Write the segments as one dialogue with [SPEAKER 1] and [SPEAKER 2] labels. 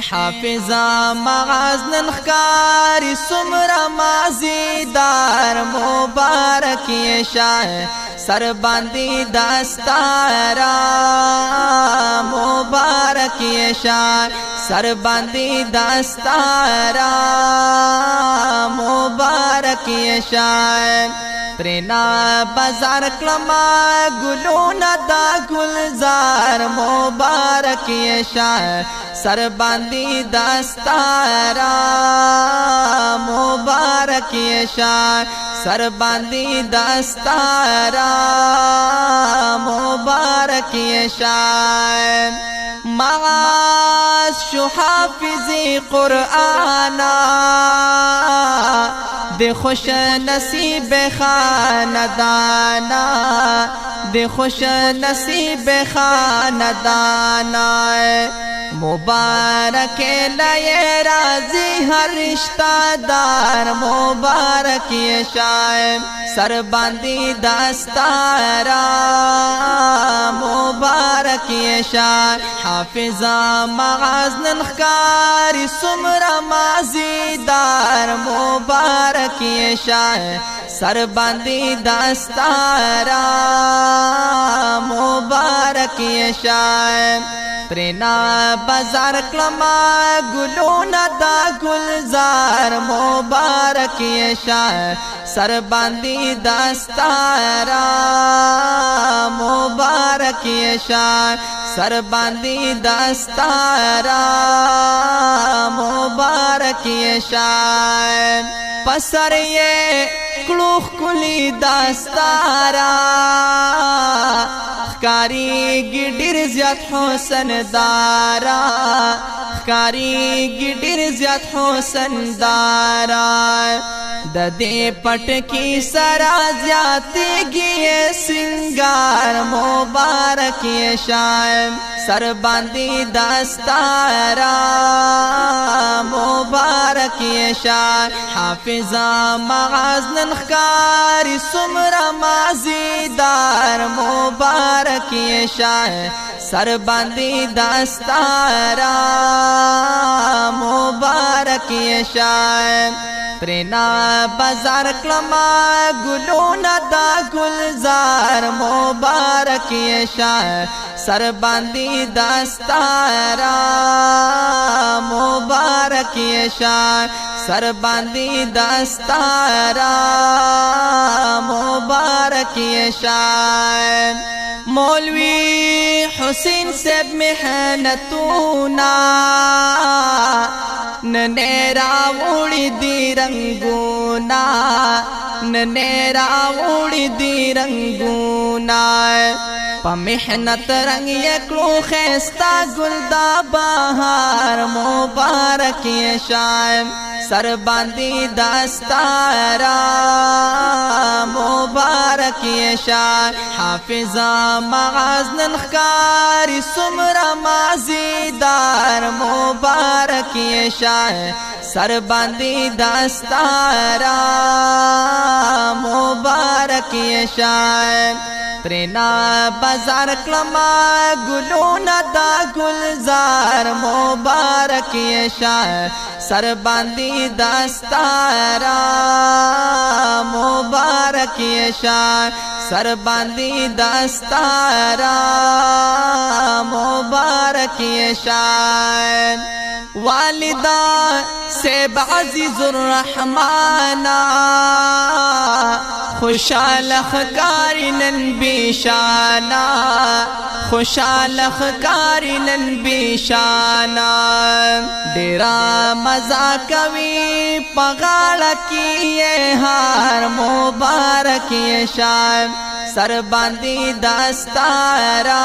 [SPEAKER 1] حافظا مغاز ننخکاری سمرا مازیدار مبارک یہ شاہ سر باندی دستارا مبارک یہ شاہ سر باندی دستارا مبارک یہ شاہ پرینا بازار کلما گلونا دا گلزار مبارک یہ شاہ سر باندی دستارا مبارک یہ شاہ سر باندی دستارا مبارک یہ شاہ مغاز شو حافظی قرآنا دے خوش نصیب خاندانا دے خوش نصیب خاندانا مبارک لئے راضی ہر رشتہ دار مبارک یہ شاہ سر باندی دستارا مبارک یہ شاہ حافظا مغاز ننخکاری سمرا مازیدار مبارک یہ شاہ سر باندی دستارا مبارک یہ شاہ پرینا بازار کلما گلونا دا گلزار مبارک یہ شاہ سر باندی دستارا مبارک یہ شاہ سر باندی دستارا مبارک یہ شاہ پسر یہ کلوخ کلی دستارا خکاری گی ڈیر زیاد حسن دارا خکاری گی ڈیر زیاد حسن دارا ددے پٹ کی سرا زیادی گی سنگار مبارک یہ شاہ سر باندی دستارا مبارک یہ شاہ حافظا مغاز ننخکاری سمرا مازیدار مبارک یہ شاہ سر باندی دستارا مبارک یہ شاہ پرینا بازار کلما گلونا دا گلزار مبارک یہ شاہ سر باندی دستارا مبارک یہ شاہ سر باندی دستارا مبارک یہ شاہ مولوی حسین سب محنتونا ننیرا وڑی دی رنگونا ننیرا وڑی دی رنگونا پا محنت رنگ یکلو خیستا گلدا بہار مبارک یہ شاہ سر باندی دستارا مبارک یہ شاہ حافظا مغاز ننخکاری سمرا مازیدار مبارک یہ شاہ سر باندی دستارا مبارک یہ شاہ پرینا بازار کلما گلونا دا گلزار مبارک یہ شاہ سر باندی دستارا مبارک یہ شاہ سر باندی دستارا مبارک یہ شاہ والدہ سے عزیز الرحمانہ خوشحال خکاری نن بیشانا خوشحال خکاری نن بیشانا ڈیرا مزا کوي پغاڑا کی یہ ہار مبارک یہ شاہ سر باندی دستارا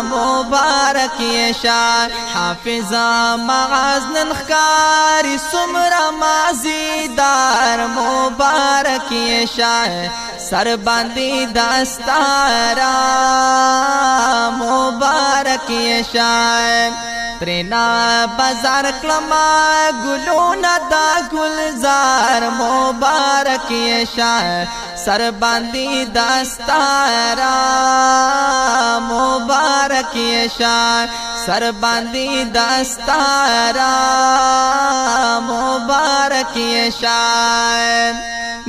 [SPEAKER 1] مبارک یہ شاہ حافظا مغاز ننخکاری سمرا مازیدار مبارک یہ شاہ سر باندی دستارا مبارک یہ شاہ پرینا بازار کلما گلونا دا گلزار مبارک یہ شاہ سر باندې دستارا مبارک شان سر باندې دستارا مبارک شان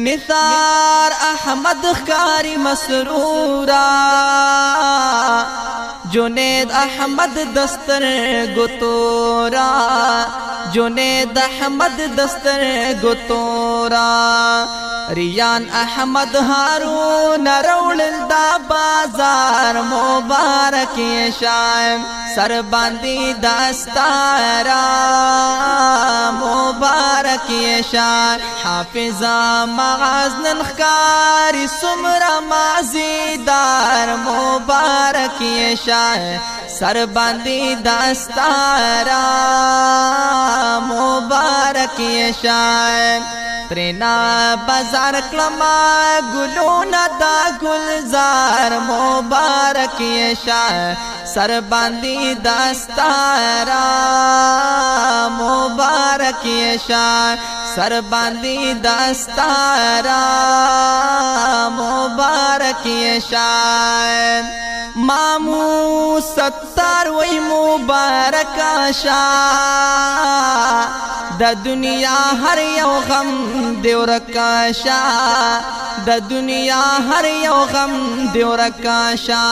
[SPEAKER 1] نثار احمد خاری مسرورا جنید احمد دستر گتورا جنید احمد دستر گتورا ریان احمد هارون رول دا بازار مبارک شان سر باندې دستارا مبارک شان حافظا مغازن خکاری سمرا مازیدار مبارک شان سر باندې دستارا مبارک شان ترینا بازار کلما گلونا دا گلزار مبارک شان سر باندې دستارا مبارک شان سر باندې دستارا مبارک شان مامو ستار وی مبارک شان د دنیا هر یو غم دیو رکاشا د دنیا هر یو غم دیو رکاشا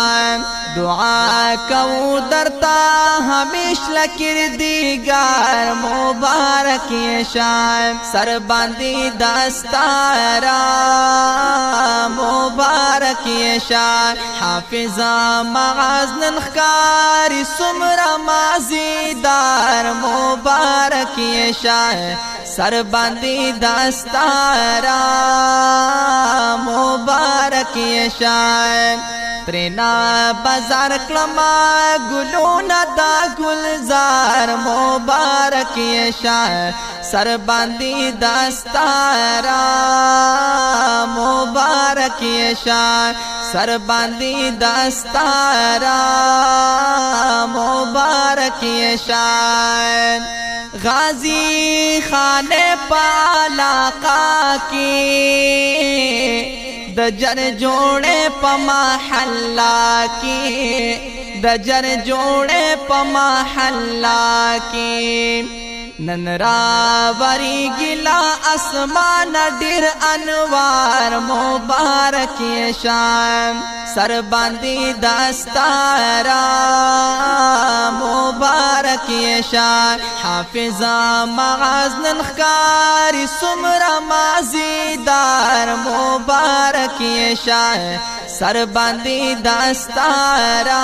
[SPEAKER 1] دعا کو درتا همیش لکر دیگار مبارک شان سر باندې دستارا مبارک شان حافظا مغازن خکاری سمرا مازیدار مبارک شان سر باندې دستارا مبارک شان ترینا بازار کلما گلونا دا گلزار مبارک شان سر باندې دستارا مبارک شان سر باندې دستارا مبارک شان غازی خان پالاقا کی د جر جوڑے پا محلہ کی د جر جوڑے پا محلہ کی نن راوری گلا اسمان ډیر انوار مبارک شان سر باندې دستارا مبارک شان حافظا مغازن خکاری سمرا مازیدار مبارک شان سر باندې دستارا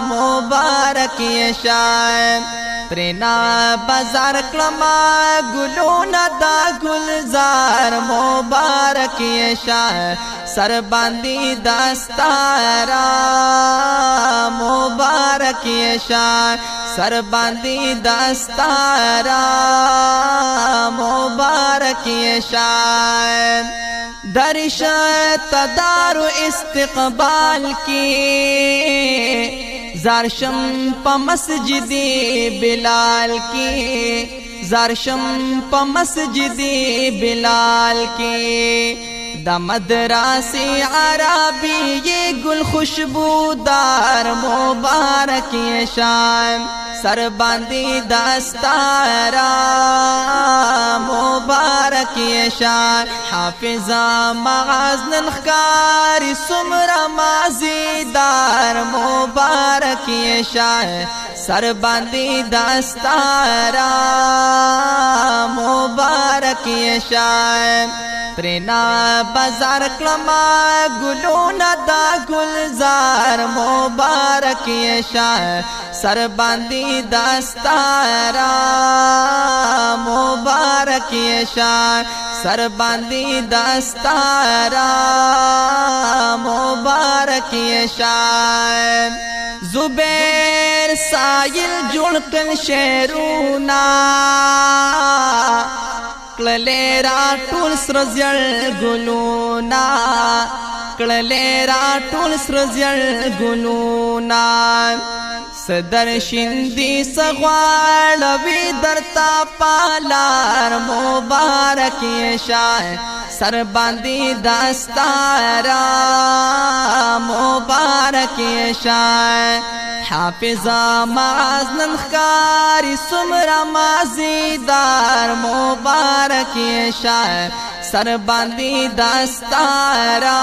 [SPEAKER 1] مبارک شان ترینا بازار کلما گلونا دا گلزار مبارک شان سر باندې دستارا مبارک شان سر باندې دستارا مبارک شان درش تدارو استقبال کی زارشم پا مسجد بلال کی زارشم پا مسجد بلال کی دا مدراسی عربی یہ گل خوشبودار مبارک شان سر باندې دستارا مبارک شان حافظا مغازن خکاری سمرا مازیدار مبارک شان سر باندې دستارا مبارک شان ترینا بازار کلما گلونا دا گلزار مبارک شان سر باندې دستارا مبارک شان سر باندې دستارا مبارک شان زبیر سایل جوړ کړ شعرونه کړلې را ټول سر زړ ګلونا کړلې را ټول سر زړ ګلونا صدر شندی سغوالوی درتا پالار مبارک شان سر باندې دستارا مبارک شای حافظ مازنن خاری سمرا مازیدار مبارک شای سر باندې دستارا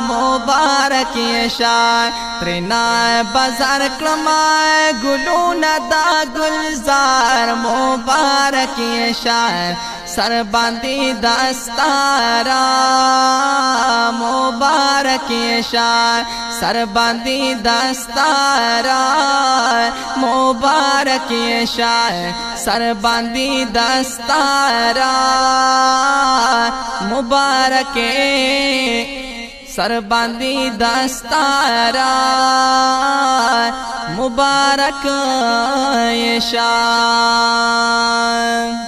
[SPEAKER 1] مبارک شای ترنا بازار کلمای گلونا دا گلزار مبارک شای سر باندې دستارا مبارک شای سر باندې دستارا مبارک شای سر باندې دستارا مبارک سر باندې دستارا مبارک شای